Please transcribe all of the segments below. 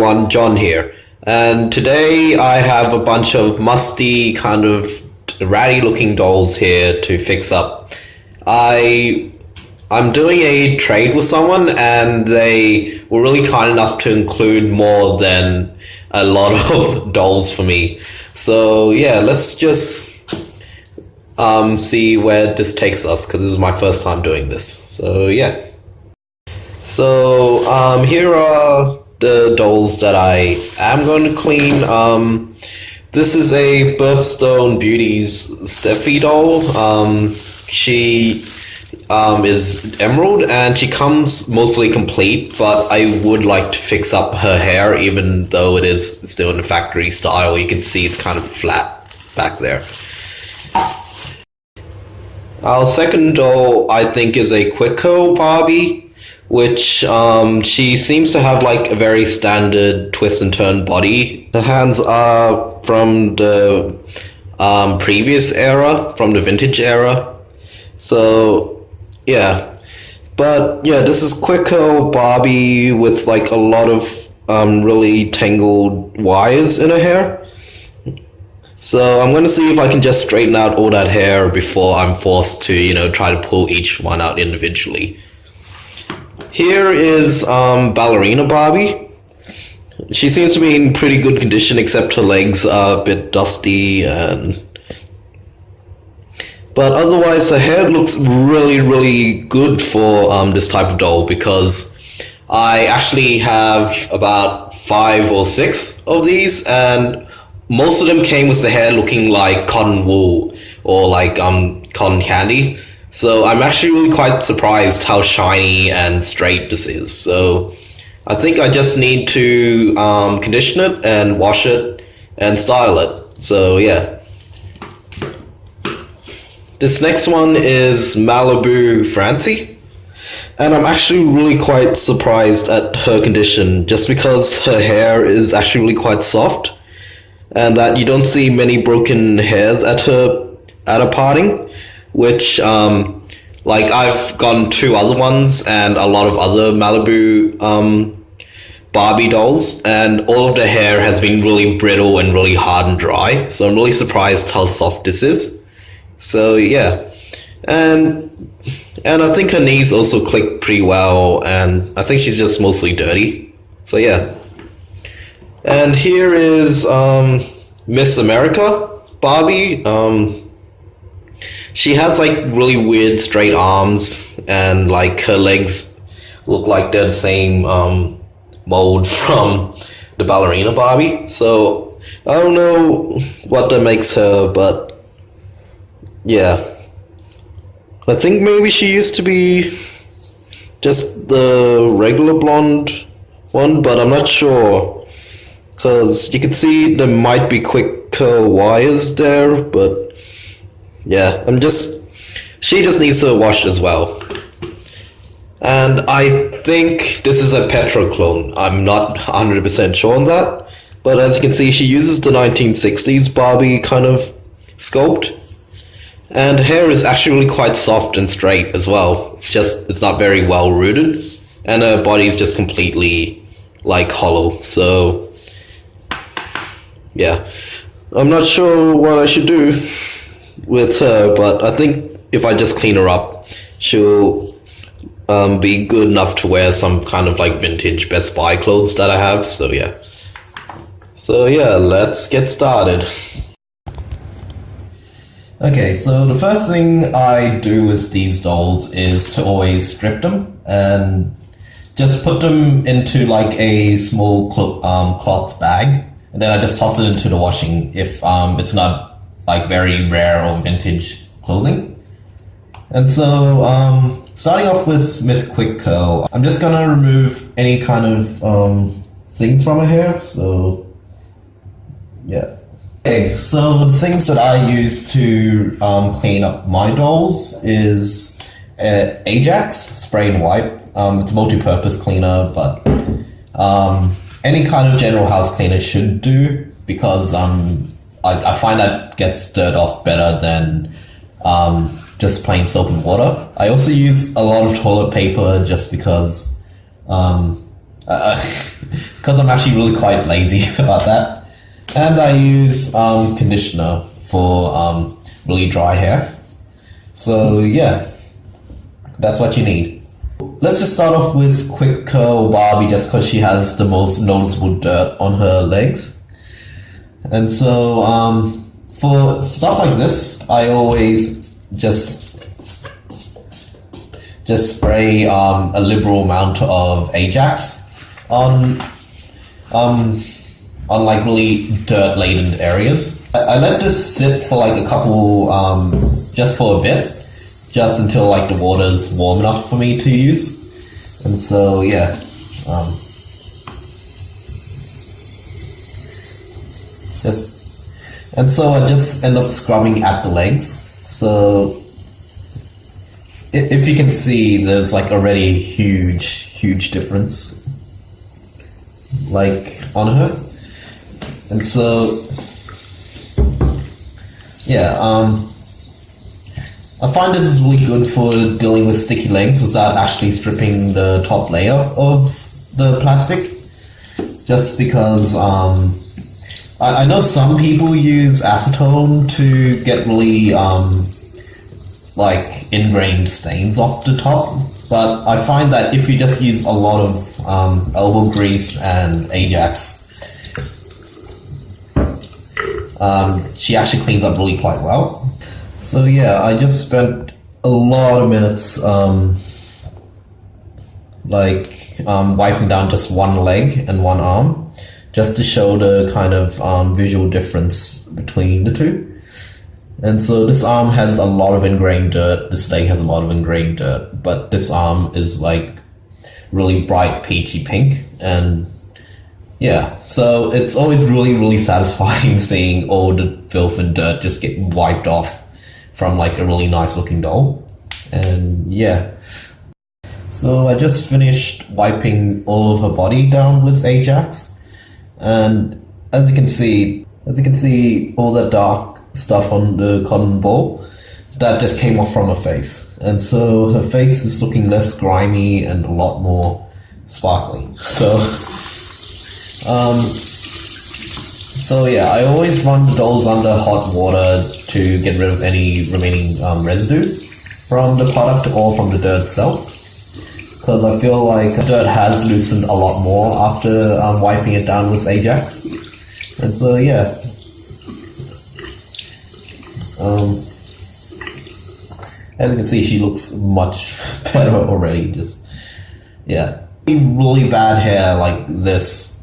everyone, John here. And today I have a bunch of musty, kind of ratty looking dolls here to fix up. I'm doing a trade with someone and they were really kind enough to include more than a lot of dolls for me. So yeah, let's just see where this takes us, because this is my first time doing this. So yeah. So here are the dolls that I am going to clean. This is a Birthstone Beauties Steffi doll. She is emerald and she comes mostly complete, but I would like to fix up her hair, even though it is still in the factory style. You can see it's kind of flat back there. Our second doll, I think, is a Quick Curl Barbie, which she seems to have like a very standard twist and turn body. The hands are from the previous era, from the vintage era. So yeah, but yeah, this is Quick Curl Barbie with like a lot of really tangled wires in her hair. So I'm going to see if I can just straighten out all that hair before I'm forced to, try to pull each one out individually. Here is Ballerina Barbie. She seems to be in pretty good condition, except her legs are a bit dusty, but otherwise her hair looks really, really good for this type of doll, because I actually have about 5 or 6 of these, and most of them came with the hair looking like cotton wool or like cotton candy. So I'm actually really quite surprised how shiny and straight this is. So I think I just need to condition it and wash it and style it. So yeah. This next one is Malibu Francie. And I'm actually really quite surprised at her condition, just because her hair is actually really quite soft, and that you don't see many broken hairs at her parting, which like I've gotten 2 other ones and a lot of other Malibu Barbie dolls, and all of the hair has been really brittle and really hard and dry. So I'm really surprised how soft this is. So yeah, and I think her knees also click pretty well, and I think she's just mostly dirty. So yeah. And here is Miss America Barbie. She has like really weird straight arms, and like her legs look like they're the same mold from the Ballerina Barbie. So I don't know what that makes her, but yeah. I think maybe she used to be just the regular blonde one, but I'm not sure, because you can see there might be quick curl wires there, but yeah, she just needs to wash as well. And I think this is a Petra clone. I'm not 100% sure on that, but as you can see, she uses the 1960s Barbie kind of sculpt. And her hair is actually really quite soft and straight as well. It's not very well rooted, and her body is just completely like hollow. So yeah, I'm not sure what I should do with her, but I think if I just clean her up, she'll be good enough to wear some kind of like vintage Best Buy clothes that I have. So yeah, let's get started. Okay, so the first thing I do with these dolls is to always strip them and just put them into like a small cloth bag, and then I just toss it into the washing if it's not like very rare or vintage clothing. And so starting off with Miss Quick Curl, I'm just gonna remove any kind of things from her hair. So yeah. Okay, so the things that I use to clean up my dolls is Ajax Spray and Wipe. It's a multi-purpose cleaner, but any kind of general house cleaner should do, because I find that gets dirt off better than just plain soap and water. I also use a lot of toilet paper just because because I'm actually really quite lazy about that. And I use conditioner for really dry hair. So yeah, that's what you need. Let's just start off with quick curl Barbie, just because she has the most noticeable dirt on her legs. And so for stuff like this, I always just spray a liberal amount of Ajax on like really dirt laden areas. I let this sit for like a couple, just for a bit, just until like the water's warm enough for me to use. And so yeah, and so I just end up scrubbing at the legs. So if you can see, there's like already huge difference like on her. And so yeah, I find this is really good for dealing with sticky legs without actually stripping the top layer of the plastic, just because I know some people use acetone to get really like ingrained stains off the top, but I find that if you just use a lot of elbow grease and Ajax, she actually cleans up really quite well. So yeah, I just spent a lot of minutes wiping down just one leg and one arm, just to show the kind of visual difference between the two. And so this arm has a lot of ingrained dirt, this leg has a lot of ingrained dirt, but this arm is like really bright peachy pink. And yeah, so it's always really satisfying seeing all the filth and dirt just get wiped off from like a really nice looking doll. And yeah, so I just finished wiping all of her body down with Ajax, and as you can see all that dark stuff on the cotton ball, that just came off from her face. And so her face is looking less grimy and a lot more sparkly. So yeah, I always run the dolls under hot water to get rid of any remaining residue from the product or from the dirt itself, because I feel like dirt has loosened a lot more after wiping it down with Ajax. And so yeah, as you can see, she looks much better already. Just yeah, really bad hair like this.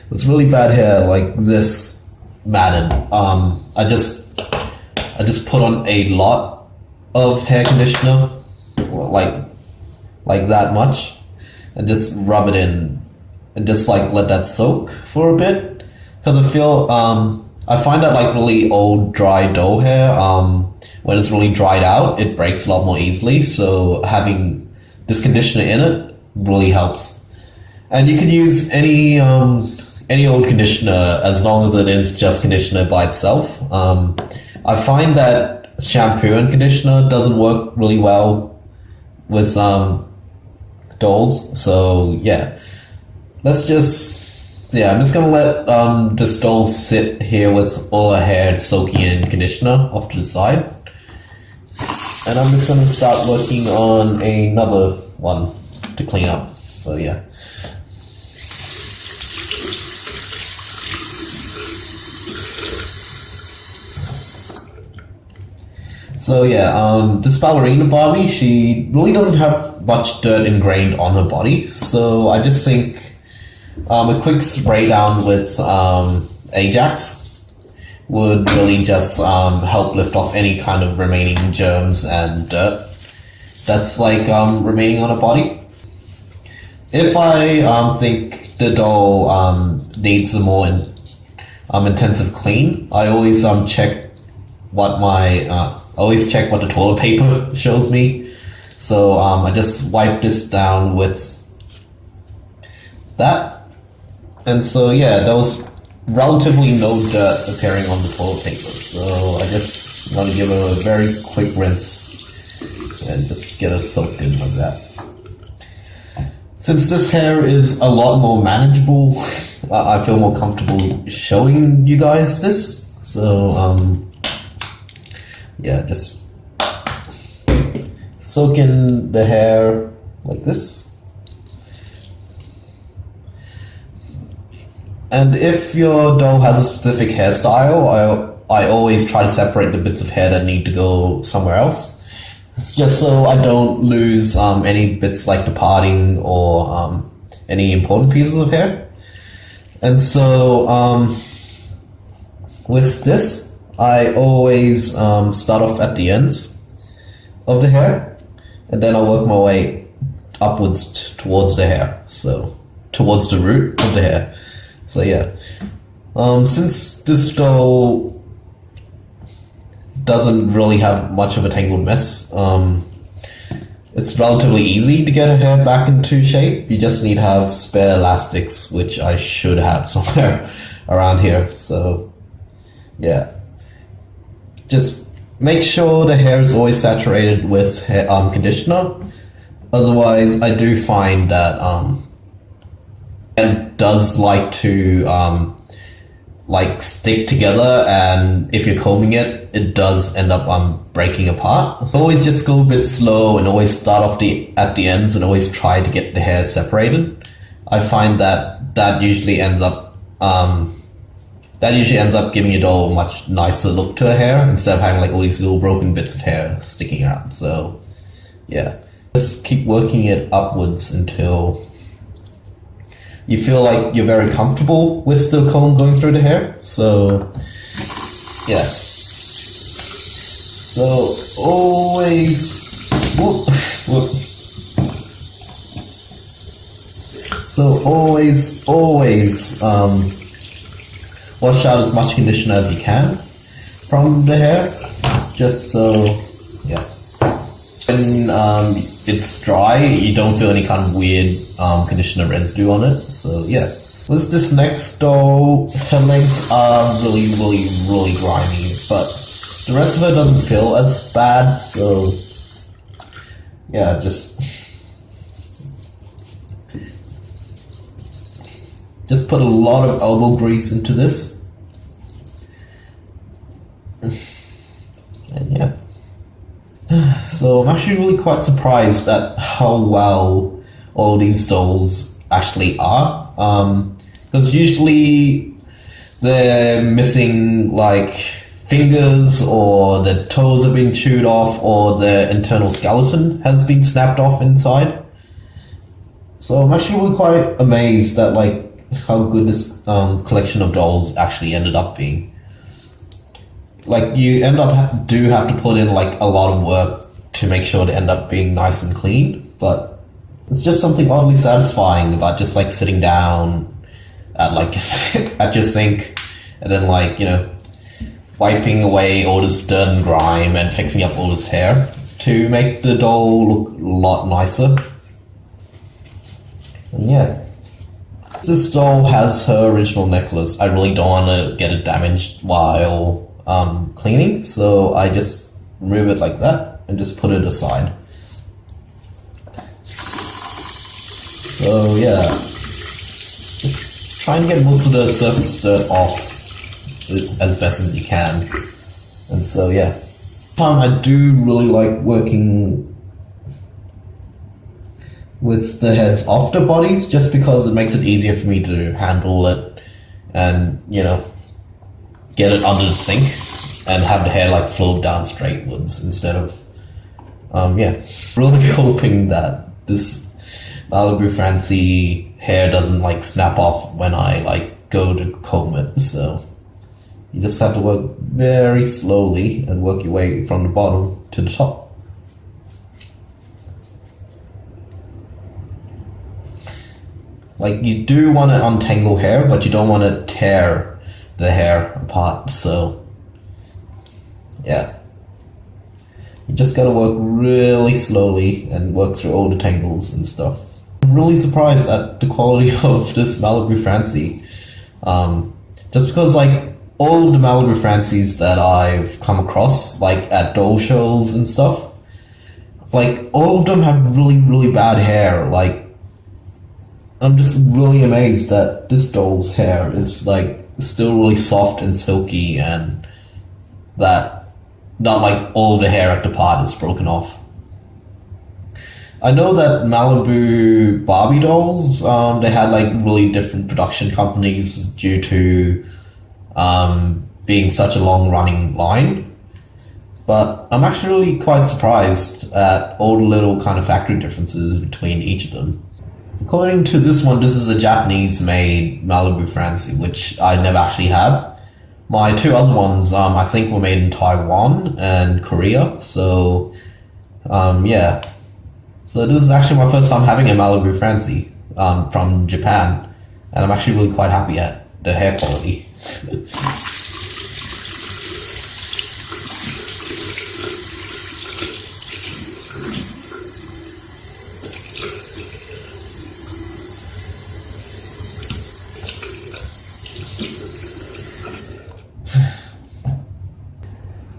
With really bad hair like this matted, I just put on a lot of hair conditioner, like that much, and just rub it in, and just like let that soak for a bit, because I find that like really old dry doll hair, when it's really dried out, it breaks a lot more easily. So having this conditioner in it really helps. And you can use any old conditioner as long as it is just conditioner by itself. I find that shampoo and conditioner doesn't work really well with dolls. So yeah, I'm just gonna let this doll sit here with all her hair soaking in conditioner off to the side, and I'm just gonna start working on another one to clean up. So yeah. So yeah, this ballerina Barbie, she really doesn't have much dirt ingrained on her body, so I just think a quick spray down with Ajax would really just help lift off any kind of remaining germs and dirt that's like remaining on her body. If I think the doll needs a more intensive clean, I always check what the toilet paper shows me. So I just wipe this down with that. And so yeah, there was relatively no dirt appearing on the toilet paper. So I just want to give it a very quick rinse and just get it soaked in like that. Since this hair is a lot more manageable, I feel more comfortable showing you guys this. So, yeah, just soak in the hair like this. And if your doll has a specific hairstyle, I always try to separate the bits of hair that need to go somewhere else. It's just so I don't lose any bits like departing or any important pieces of hair. And so with this, I always start off at the ends of the hair, and then I work my way upwards towards the hair, so towards the root of the hair. So yeah, since this doll doesn't really have much of a tangled mess, it's relatively easy to get her hair back into shape. You just need to have spare elastics, which I should have somewhere around here. So yeah, just make sure the hair is always saturated with conditioner. Otherwise, I do find that it does like to like stick together, and if you're combing it, it does end up breaking apart. Always just go a bit slow and always start off at the ends and always try to get the hair separated. I find that usually ends up giving your doll a much nicer look to her hair instead of having like all these little broken bits of hair sticking out. So yeah, just keep working it upwards until you feel like you're very comfortable with the comb going through the hair. So yeah, so always wash out as much conditioner as you can from the hair, just so yeah, when it's dry, you don't feel any kind of weird conditioner residue on it. So yeah, with this next doll, her legs are really grimy, but the rest of her doesn't feel as bad. So yeah, just put a lot of elbow grease into this, and yeah. So I'm actually really quite surprised at how well all these dolls actually are, because usually they're missing like fingers, or their toes have been chewed off, or their internal skeleton has been snapped off inside. So I'm actually really quite amazed at like how good this collection of dolls actually ended up being. Like, you end up do have to put in like a lot of work to make sure to end up being nice and clean, but it's just something oddly satisfying about just like sitting down at like at your sink and then like, you know, wiping away all this dirt and grime and fixing up all this hair to make the doll look a lot nicer. And yeah, this doll has her original necklace. I really don't want to get it damaged while cleaning, so I just remove it like that and just put it aside. So yeah, just try and get most of the surface dirt off as best as you can. And so yeah, I do really like working with the heads off the bodies, just because it makes it easier for me to handle it and, you know, get it under the sink and have the hair like float down straightwards instead of yeah, really hoping that this Malibu Fancy hair doesn't like snap off when I like go to comb it. So you just have to work very slowly and work your way from the bottom to the top. Like, you do want to untangle hair, but you don't want to tear the hair apart. So yeah, you just gotta work really slowly and work through all the tangles and stuff. I'm really surprised at the quality of this Malibu Fancy, just because like all the Malibu Fancies that I've come across, like at doll shows and stuff, like all of them have really bad hair. Like I'm just really amazed that this doll's hair is like still really soft and silky, and that not like all the hair at the part is broken off. I know that Malibu Barbie dolls, they had like really different production companies due to being such a long running line. But I'm actually really quite surprised at all the little kind of factory differences between each of them. According to this one, this is a Japanese-made Malibu Francie, which I never actually have. My two other ones, I think, were made in Taiwan and Korea. So, yeah. So this is actually my first time having a Malibu Francie from Japan, and I'm actually really quite happy at the hair quality.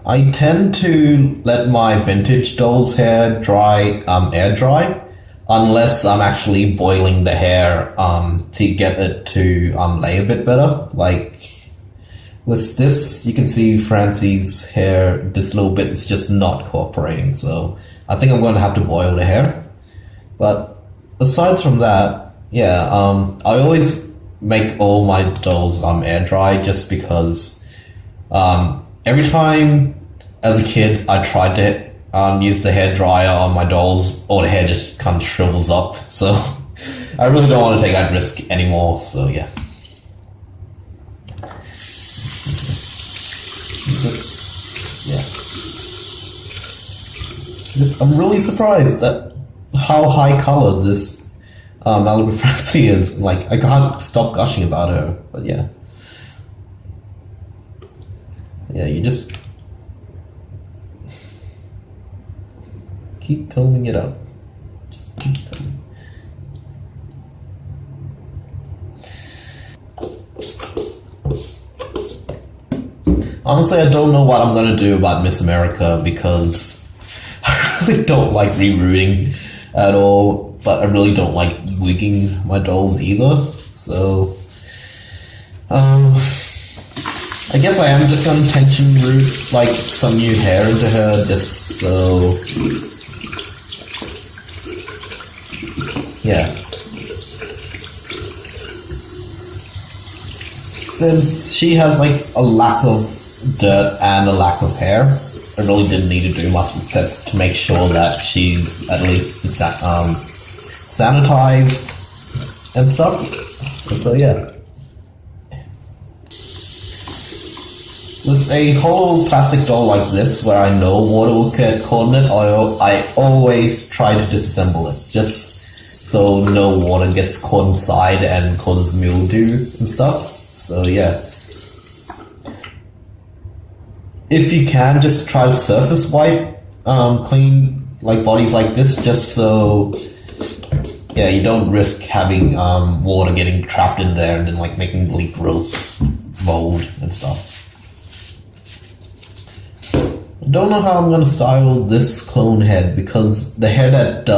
I tend to let my vintage doll's hair dry, air dry, unless I'm actually boiling the hair to get it to lay a bit better. Like with this, you can see Francie's hair, this little bit is just not cooperating, so I think I'm going to have to boil the hair. But aside from that, yeah, I always make all my dolls air dry just because every time as a kid I tried to use the hair dryer on my dolls, all the hair just kind of shrivels up. So I really don't want to take that risk anymore. So yeah. I'm really surprised at how high colored this Malibu Francie is. Like, I can't stop gushing about her, but yeah. Yeah, you just keep combing it up. Just keep combing. Honestly, I don't know what I'm gonna do about Miss America because I really don't like rerooting at all, but I really don't like wigging my dolls either. So, I guess I am just gonna tension root like some new hair into her just so, yeah. Since she has like a lack of dirt and a lack of hair, I really didn't need to do much except to make sure that she's at least sanitized and stuff. So yeah. With a whole plastic doll like this, where I know water will get caught in it, I always try to disassemble it, just so no water gets caught inside and causes mildew and stuff. So yeah. If you can, just try to surface wipe clean like bodies like this, just so yeah, you don't risk having water getting trapped in there and then like making really gross mold and stuff. I don't know how I'm gonna style this clone head because the hair that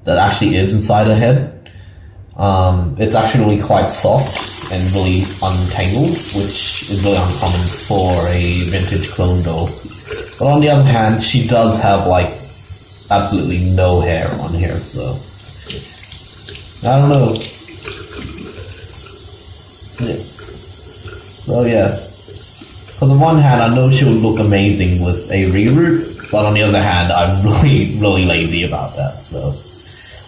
actually is inside her head, it's actually really quite soft and really untangled, which is really uncommon for a vintage clone doll. But on the other hand, she does have like absolutely no hair on here, so I don't know. Yeah. So yeah. On the one hand, I know she would look amazing with a reroot, but on the other hand, I'm really, really lazy about that, so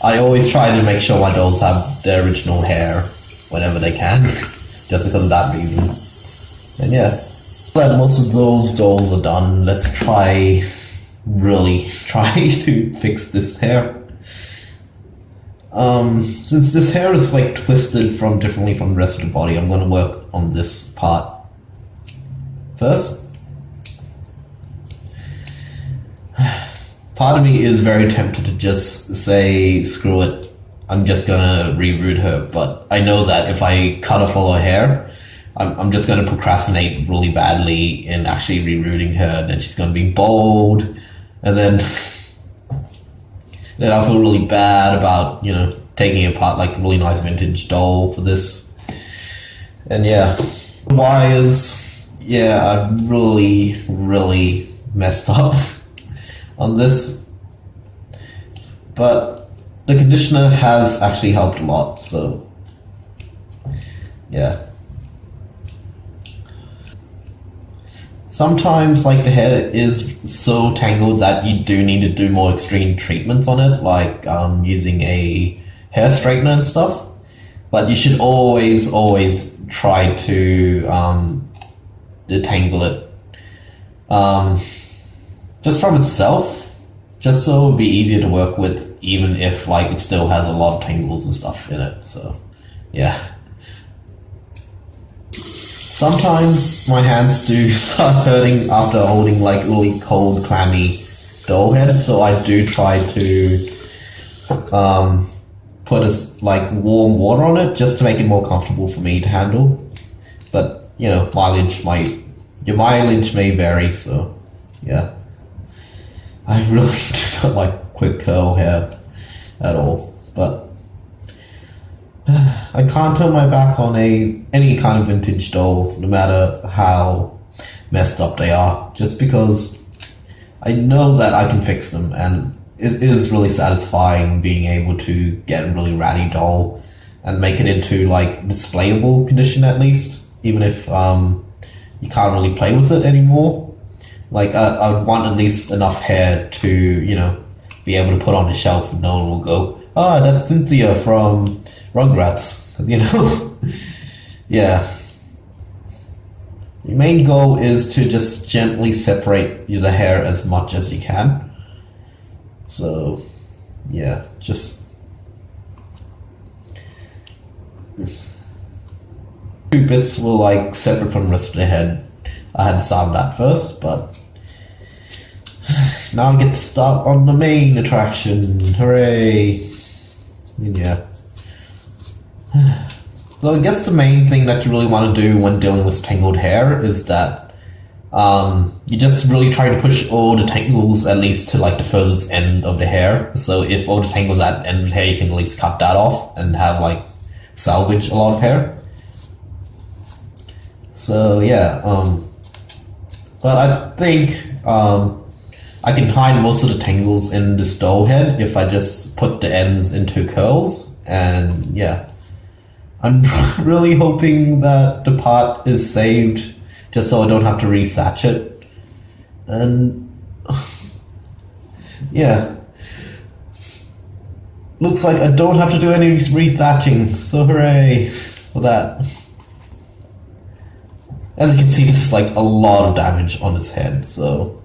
I always try to make sure my dolls have their original hair whenever they can, just because of that reason. And yeah, that most of those dolls are done, let's really try to fix this hair. Since this hair is like twisted differently from the rest of the body, I'm going to work on this part first. Part of me is very tempted to just say, screw it, I'm just gonna reroot her, but I know that if I cut off all her hair, I'm just gonna procrastinate really badly in actually rerooting her, and then she's gonna be bald, and then I'll feel really bad about, taking apart like a really nice vintage doll for this. And yeah, wires, yeah, I really messed up on this, but the conditioner has actually helped a lot, so yeah. Sometimes like the hair is so tangled that you do need to do more extreme treatments on it, like using a hair straightener and stuff, but you should always try to detangle it just from itself, just so it'll be easier to work with, even if like it still has a lot of tangles and stuff in it. So yeah, sometimes my hands do start hurting after holding like really cold, clammy doll heads, so I do try to put like warm water on it just to make it more comfortable for me to handle. But you know, your mileage may vary, so yeah. I really do not like quick curl hair at all, but I can't turn my back on any kind of vintage doll, no matter how messed up they are, just because I know that I can fix them, and it is really satisfying being able to get a really ratty doll and make it into like displayable condition, at least, even if you can't really play with it anymore. Like I would want at least enough hair to, you know, be able to put on the shelf and no one will go, "Ah, that's Cynthia from Rugrats," you know. Yeah. The main goal is to just gently separate the hair as much as you can. So, yeah, just two bits were like separate from the rest of the head. I had to solve that first, but now I get to start on the main attraction. Hooray! And yeah. So I guess the main thing that you really want to do when dealing with tangled hair is that you just really try to push all the tangles at least to like the furthest end of the hair. So if all the tangles at the end of the hair, you can at least cut that off and have like salvage a lot of hair. So yeah, but I think I can hide most of the tangles in this doll head if I just put the ends into curls, and yeah. I'm really hoping that the part is saved just so I don't have to resatch it. And yeah, looks like I don't have to do any rethatching, so hooray for that. As you can see, there's like a lot of damage on his head, so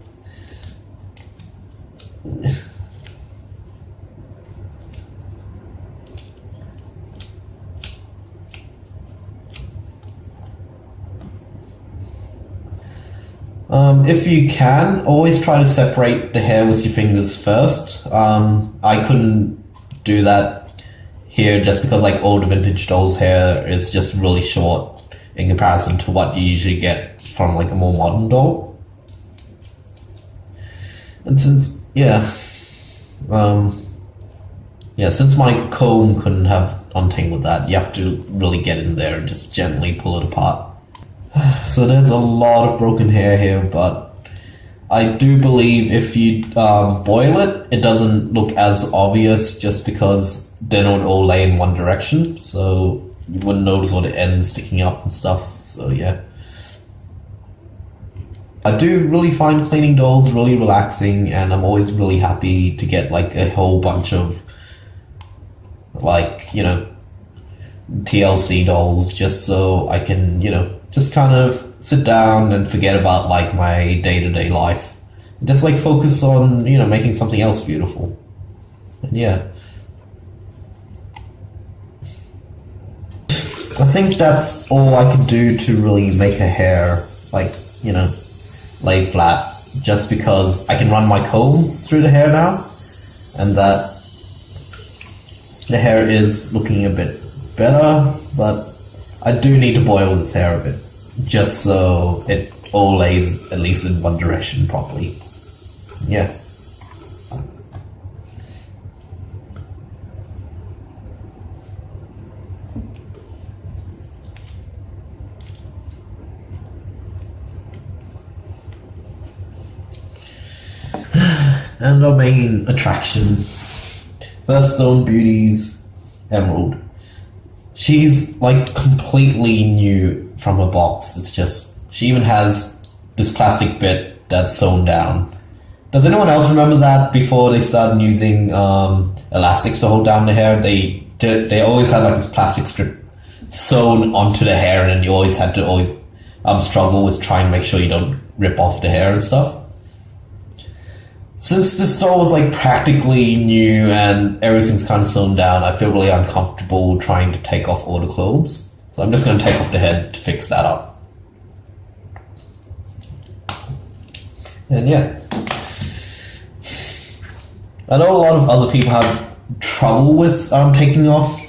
if you can, always try to separate the hair with your fingers first. I couldn't do that here just because like all the vintage doll's hair is just really short in comparison to what you usually get from like a more modern doll. And since, since my comb couldn't have untangled that, you have to really get in there and just gently pull it apart. So there's a lot of broken hair here, but I do believe if you boil it, it doesn't look as obvious just because they don't all lay in one direction, so you wouldn't notice all the ends sticking up and stuff, so yeah. I do really find cleaning dolls really relaxing, and I'm always really happy to get like a whole bunch of like, you know, TLC dolls just so I can, you know, just kind of sit down and forget about like my day-to-day life. Just like focus on, you know, making something else beautiful. And yeah. I think that's all I can do to really make her hair, like, you know, lay flat. Just because I can run my comb through the hair now, and that the hair is looking a bit better, but I do need to boil this hair a bit, just so it all lays at least in one direction properly. Yeah. And our main attraction, Birthstone Beauty's Emerald. She's like completely new from her box. It's just, she even has this plastic bit that's sewn down. Does anyone else remember that before they started using elastics to hold down the hair? They always had like this plastic strip sewn onto the hair, and then you always had to struggle with trying to make sure you don't rip off the hair and stuff. Since this doll was like practically new and everything's kind of sewn down, I feel really uncomfortable trying to take off all the clothes. So I'm just going to take off the head to fix that up. And yeah. I know a lot of other people have trouble with taking off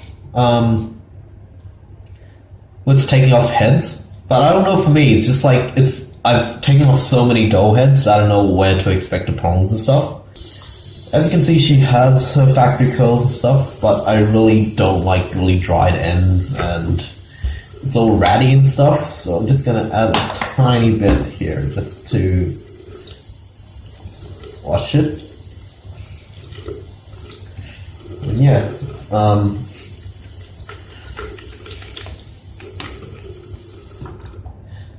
heads, but I don't know, for me it's just like I've taken off so many doll heads that I don't know where to expect the prongs and stuff. As you can see, she has her factory curls and stuff, but I really don't like really dried ends and it's all ratty and stuff, so I'm just gonna add a tiny bit here just to wash it. And yeah,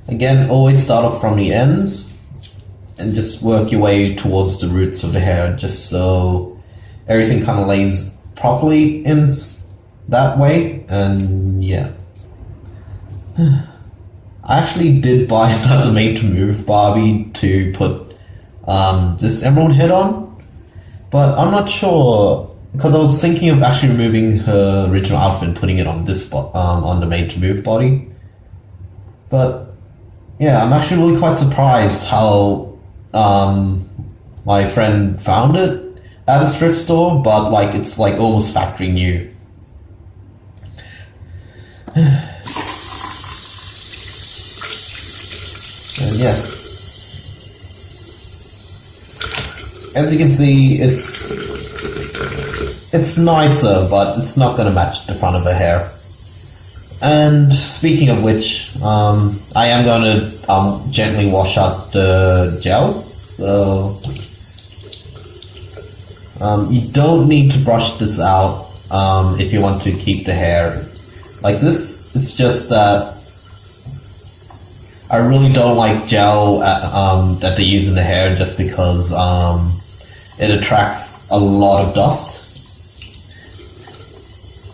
again, always start off from the ends and just work your way towards the roots of the hair, just so everything kind of lays properly in that way. And yeah, I actually did buy another made to move Barbie to put this emerald head on, but I'm not sure, because I was thinking of actually removing her original outfit and putting it on this on the made to move body. But yeah, I'm actually really quite surprised how my friend found it at a thrift store, but like it's like almost factory new. And yeah, as you can see, it's nicer, but it's not going to match the front of her hair. And speaking of which, I am going to gently wash out the gel. So you don't need to brush this out if you want to keep the hair like this. It's just that I really don't like gel that they use in the hair, just because it attracts a lot of dust.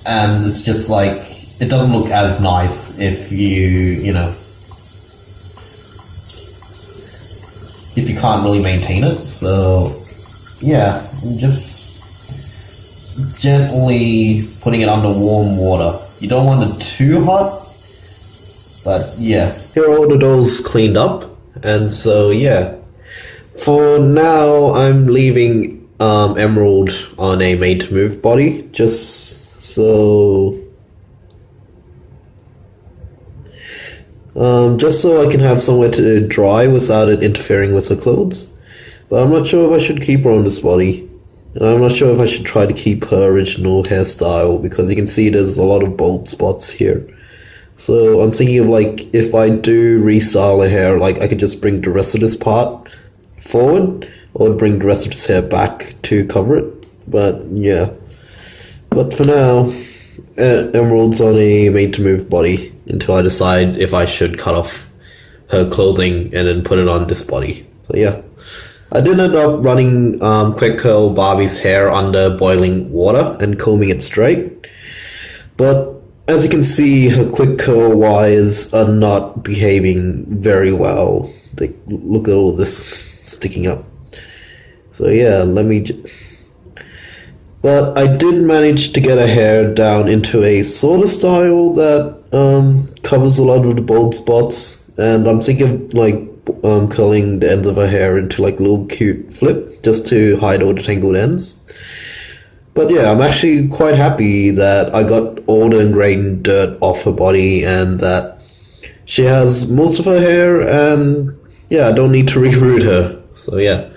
And it's just like, it doesn't look as nice if if you can't really maintain it. So yeah, just gently putting it under warm water. You don't want it too hot, but yeah. Here are all the dolls cleaned up, and so yeah. For now, I'm leaving Emerald on a made to move body, just so I can have somewhere to dry without it interfering with her clothes. But I'm not sure if I should keep her on this body. And I'm not sure if I should try to keep her original hairstyle, because you can see there's a lot of bald spots here. So I'm thinking of, like, if I do restyle her hair, like I could just bring the rest of this part forward, or bring the rest of this hair back to cover it. But yeah. But for now, Emerald's on a made to move body until I decide if I should cut off her clothing and then put it on this body. So yeah, I did end up running Quick Curl Barbie's hair under boiling water and combing it straight, but as you can see, her quick curl wires are not behaving very well. Like, look at all this sticking up. So yeah, but I did manage to get her hair down into a sort of style that covers a lot of the bald spots, and I'm thinking of like curling the ends of her hair into like a little cute flip just to hide all the tangled ends. But yeah, I'm actually quite happy that I got all the ingrained dirt off her body and that she has most of her hair, and yeah, I don't need to reroot her. So yeah,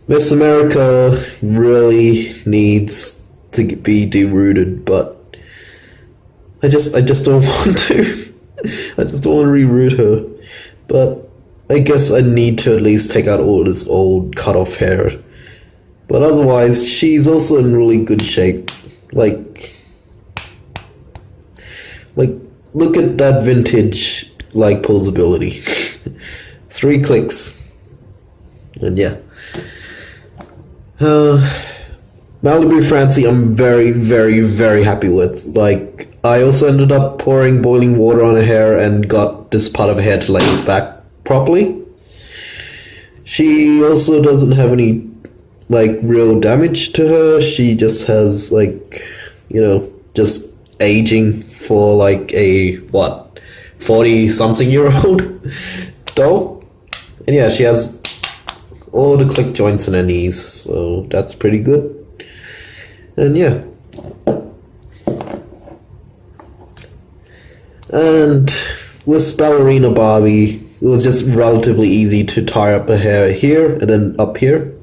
Miss America really needs to be derooted, but I just don't want to. I just don't want to reroot her. But I guess I need to at least take out all this old cut off hair. But otherwise, she's also in really good shape. Like, look at that vintage, like, posability. 3 clicks. And yeah. Malibu Francie, I'm very, very, very happy with. Like, I also ended up pouring boiling water on her hair and got this part of her hair to lay it back properly. She also doesn't have any, like, real damage to her. She just has, like, just aging for, like, a, 40-something-year-old doll. And yeah, she has all the click joints in her knees, so that's pretty good. And yeah. And with Ballerina Barbie, it was just relatively easy to tie up her hair here and then up here.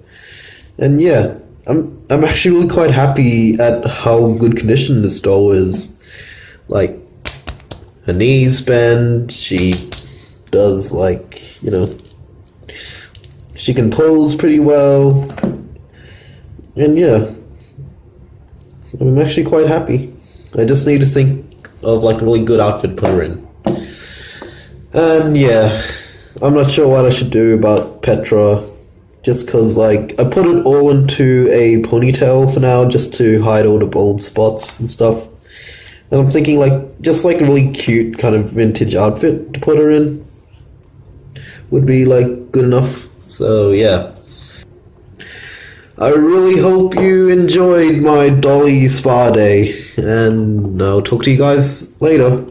And yeah, I'm actually really quite happy at how good condition this doll is. Like, her knees bend, she does, like, she can pose pretty well. And yeah, I'm actually quite happy. I just need to think of, like, a really good outfit to put her in. And yeah, I'm not sure what I should do about Petra. Just cause, like, I put it all into a ponytail for now, just to hide all the bald spots and stuff. And I'm thinking, like, just like a really cute kind of vintage outfit to put her in would be, like, good enough. So yeah. I really hope you enjoyed my Dolly Spa day, and I'll talk to you guys later.